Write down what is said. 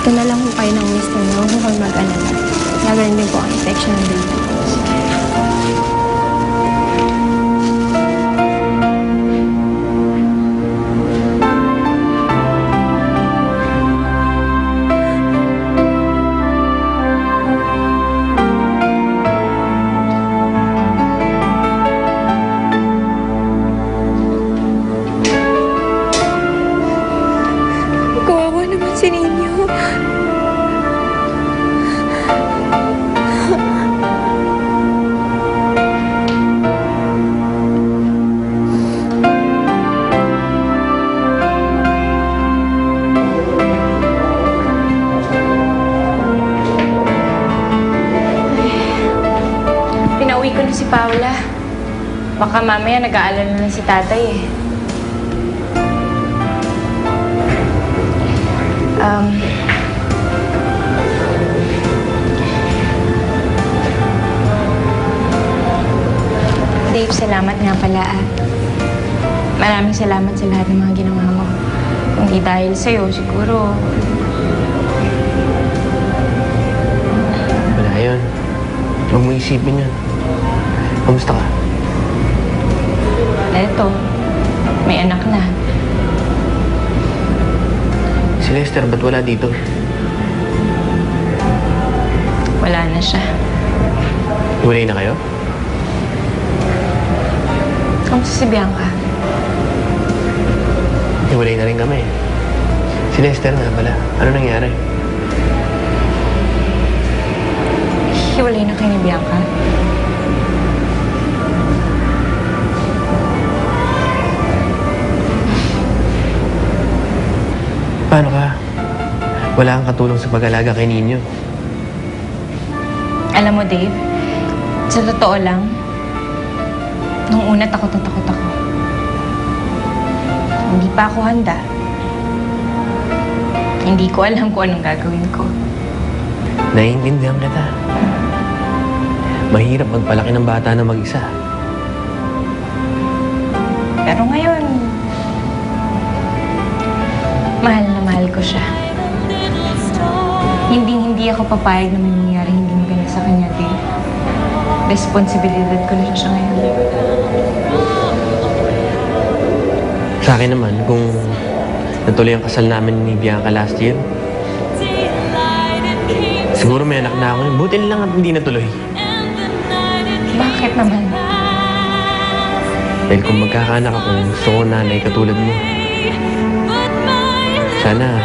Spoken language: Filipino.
Ito na lang po kayo ng mister niyo. Huwag po kayo mag-alala. Gagawin din po ang infection ng baby. Kawawa naman si Ninyo. Pinauwi ko na si Paula. Baka mamaya nag-aalala na si tatay eh. Dave, salamat nga pala ah. Maraming salamat sa lahat ng mga ginawa mo. Hindi dahil sa'yo, siguro. Wala yun. Huwag mo isipin yun. Kamusta ka? Eto, may anak na. Si Lester, ba't wala dito? Wala na siya. Hiwalay na kayo? Kamusta si Bianca? Hiwalay na rin kami. Si Lester nga pala. Ano nangyari? Hiwalay na kayo ni Bianca? Paano ka? Wala kang katulong sa pag-alaga kay Ninyo. Alam mo, Dave, sa totoo lang, nung una takot na takot ako. Hindi pa ako handa. Hindi ko alam kung anong gagawin ko. Naiintindihan kita. Mahirap magpalaki ng bata na mag-isa. Pero ngayon, mahal na mahal ko siya. Hindi ako papayag na may mangyari hindi maganda sa kanya, Dave. Responsibilidad ko na siya ngayon. Sa akin naman, kung natuloy ang kasal namin ni Bianca last year, siguro may anak na ako. Buti lang at hindi natuloy. Bakit naman? Dahil kung magkakaanak ako, gusto ko nanay katulad mo. Sana